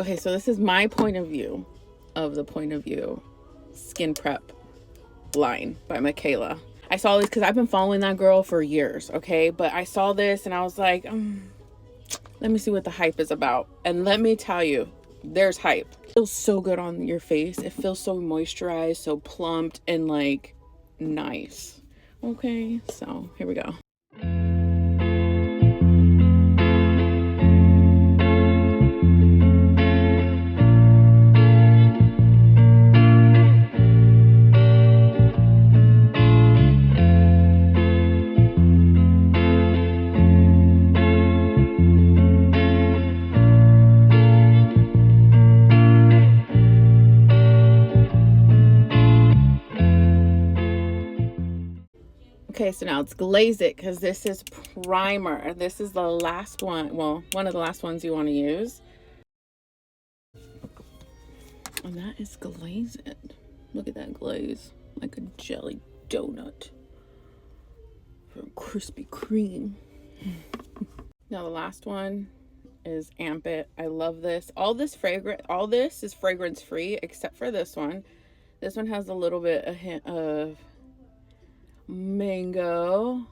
Okay, so this is my point of view of the point of view skin prep line by Mikayla. I saw this because I've been following that girl for years, okay? But I saw this and I was like, let me see what the hype is about. And let me tell you, there's hype. It feels so good on your face. It feels so moisturized, so plumped, and like nice. Okay, so here we go. Okay, so now it's glaze it because this is primer. This is the last one. Well, one of the last ones you want to use. And that is glaze it. Look at that glaze. Like a jelly donut. From Krispy Kreme. Now the last one is Amp It. I love this. All this is fragrance free except for this one. This one has a hint of mango.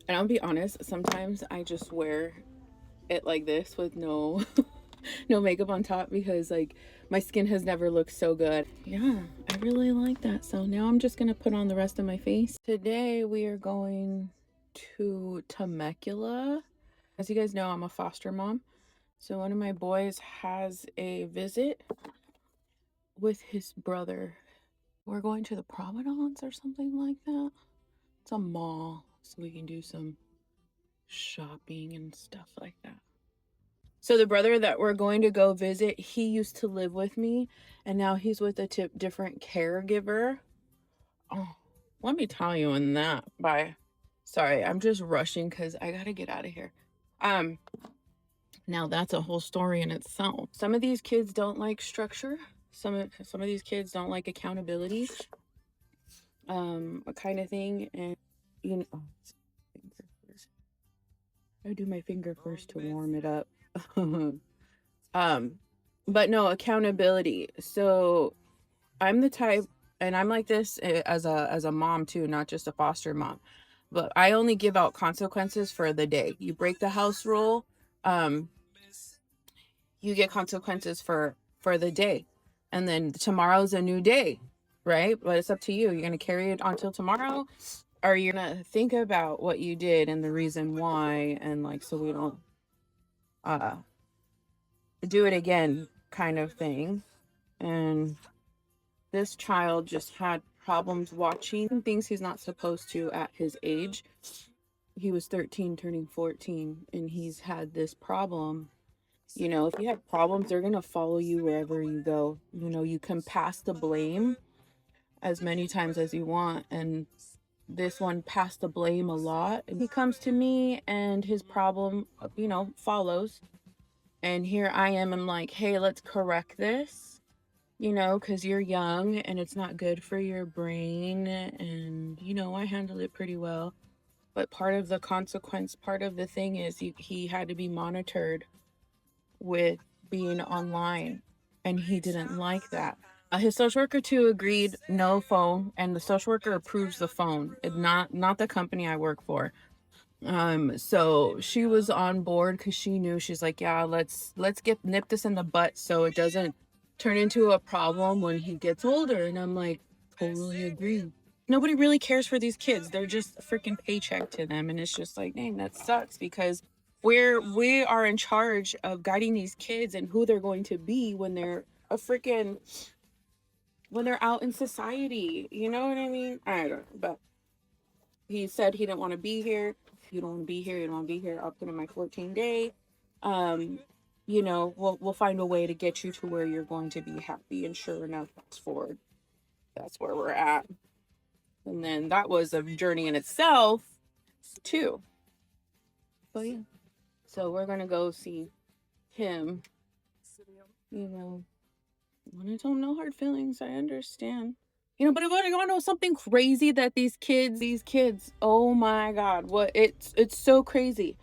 And I'll be honest, sometimes I just wear it like this with no no makeup on top because like my skin has never looked so good. Yeah, I really like that. So now I'm just gonna put on the rest of my face. Today we are going to Temecula. As you guys know, I'm a foster mom. So one of my boys has a visit with his brother. We're going to the Promenades or something like that. It's a mall, so we can do some shopping and stuff like that. So the brother that we're going to go visit, he used to live with me, and now he's with a different caregiver. Oh, let me tell you in that. Bye. Sorry, I'm just rushing because I gotta get out of here. Um, Now that's a whole story in itself. Some of these kids don't like structure. Some of these kids don't like accountability, a kind of thing, and you know, I do my finger first to warm it up. um, but no accountability. So I'm the type, and I'm like this as a mom too, not just a foster mom. But I only give out consequences for the day. You break the house rule, um, you get consequences for the day, and then tomorrow's a new day, right? But it's up to you. You're gonna carry it until tomorrow, or you're gonna think about what you did and the reason why, and like so we don't uh do it again, kind of thing. And this child just had problems watching things he's not supposed to at his age. He was 13 turning 14, and he's had this problem. You know, if you have problems, they're going to follow you wherever you go. You know, you can pass the blame as many times as you want. And this one passed the blame a lot. And he comes to me and his problem, follows. And here I am. I'm like, hey, let's correct this, because you're young and it's not good for your brain. And, I handle it pretty well. But part of the consequence, part of the thing is he had to be monitored with being online, and he didn't like that. His social worker too agreed no phone, and the social worker approves the phone, not the company I work for. So she was on board because she knew, she's like, yeah, let's nip this in the butt so it doesn't turn into a problem when he gets older. And I'm like, totally agree. Nobody really cares for these kids. They're just a freaking paycheck to them. And it's just like, dang, that sucks, because we are in charge of guiding these kids and who they're going to be when they're when they're out in society. You know what I mean? I don't know. But he said he didn't want to be here. If you don't want to be here, you don't want to be here. I'll put in my 14-day. We'll find a way to get you to where you're going to be happy. And sure enough, that's where we're at. And then that was a journey in itself too. But yeah. So we're gonna go see him. When I told him no hard feelings, I understand. You know, but you wanna know something crazy that these kids, oh my God, what it's so crazy.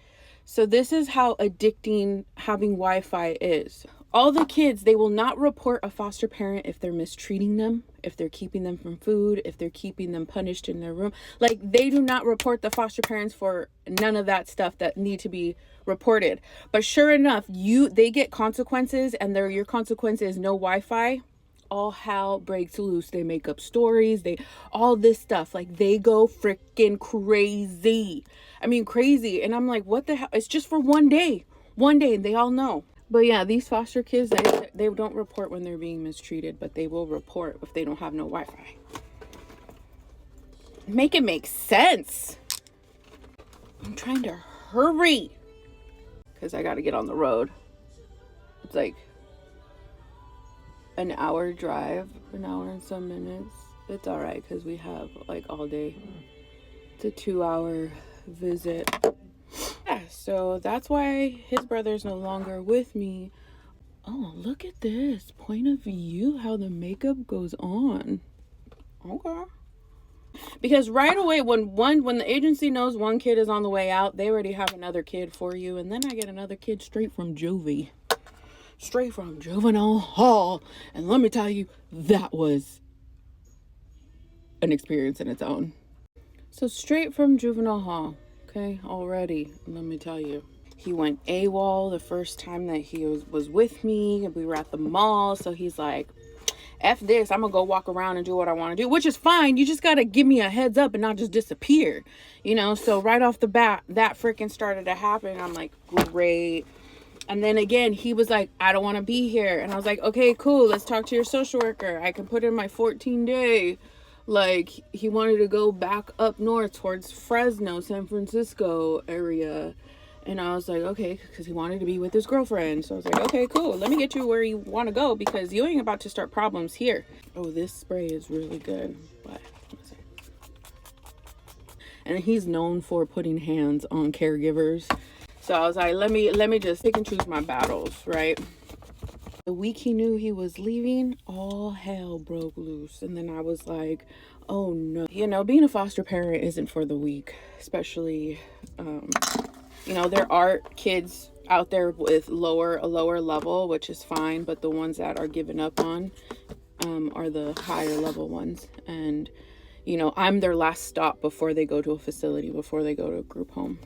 So this is how addicting having Wi-Fi is. All the kids, they will not report a foster parent if they're mistreating them, if they're keeping them from food, if they're keeping them punished in their room. Like, they do not report the foster parents for none of that stuff that need to be reported. But sure enough, they get consequences, and your consequence is no Wi-Fi. All hell breaks loose. They make up stories, they all this stuff. Like, they go freaking crazy. I mean, crazy. And I'm like, what the hell? It's just for one day. One day, and they all know. But yeah, these foster kids, they don't report when they're being mistreated, but they will report if they don't have no Wi-Fi. Make it make sense. I'm trying to hurry because I got to get on the road. It's like an hour drive, an hour and some minutes. It's all right because we have like all day. It's a 2-hour visit. Yeah, so that's why his brother's no longer with me. Oh, look at this point of view, how the makeup goes on. Okay. Because right away, when the agency knows one kid is on the way out, they already have another kid for you, and then I get another kid straight from juvie, straight from juvenile hall, and let me tell you, that was an experience in its own. So straight from juvenile hall, okay, already, let me tell you. He went AWOL the first time that he was with me. We were at the mall, so he's like, F this, I'm gonna go walk around and do what I want to do, which is fine. You just gotta give me a heads up and not just disappear, you know? So right off the bat, that freaking started to happen. I'm like, great. And then again, he was like, I don't want to be here. And I was like, okay, cool. Let's talk to your social worker. I can put in my 14-day. Like, he wanted to go back up north towards Fresno, San Francisco area. And I was like, okay, because he wanted to be with his girlfriend. So I was like, okay, cool. Let me get you where you want to go because you ain't about to start problems here. Oh, this spray is really good. But, and he's known for putting hands on caregivers. So I was like, let me just pick and choose my battles, right? The week he knew he was leaving, all hell broke loose. And then I was like, oh no. You know, being a foster parent isn't for the weak, especially, you know, there are kids out there with a lower level, which is fine, but the ones that are given up on are the higher level ones. And, you know, I'm their last stop before they go to a facility, before they go to a group home.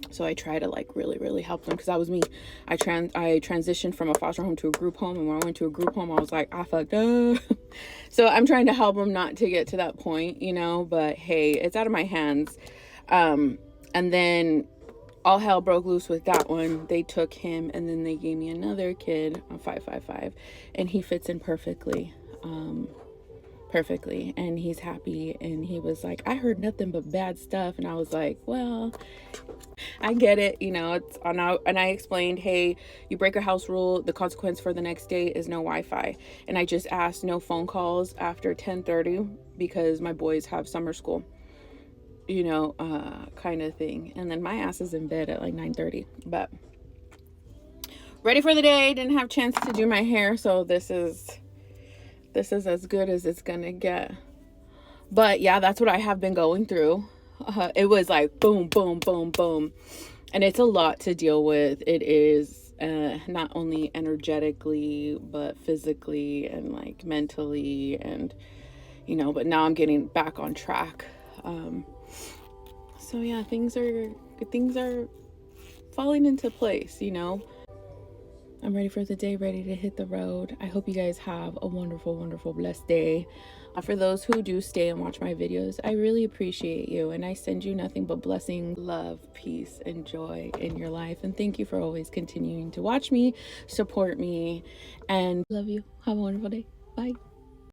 So I try to like really help them because that was me. I transitioned from a foster home to a group home, and when I went to a group home, I was like, I fucked up. So I'm trying to help them not to get to that point, you know. But hey, it's out of my hands. And then all hell broke loose with that one. They took him, and then they gave me another kid, a 555, and he fits in perfectly. Perfectly, and he's happy. And he was like, I heard nothing but bad stuff, and I was like, well, I get it, you know. It's on out. And I explained, hey, you break a house rule, the consequence for the next day is no Wi-Fi. And I just asked no phone calls after 10:30 because my boys have summer school, you know, kind of thing. And then my ass is in bed at like 9:30, but ready for the day. Didn't have a chance to do my hair, so this is as good as it's gonna get. But yeah, that's what I have been going through. It was like boom, boom, boom, boom. And it's a lot to deal with. It is not only energetically, but physically and like mentally. And, you know, but now I'm getting back on track. So yeah, things are falling into place, you know. I'm ready for the day, ready to hit the road. I hope you guys have a wonderful, wonderful, blessed day. For those who do stay and watch my videos, I really appreciate you. And I send you nothing but blessing, love, peace, and joy in your life. And thank you for always continuing to watch me, support me, and love you. Have a wonderful day. Bye.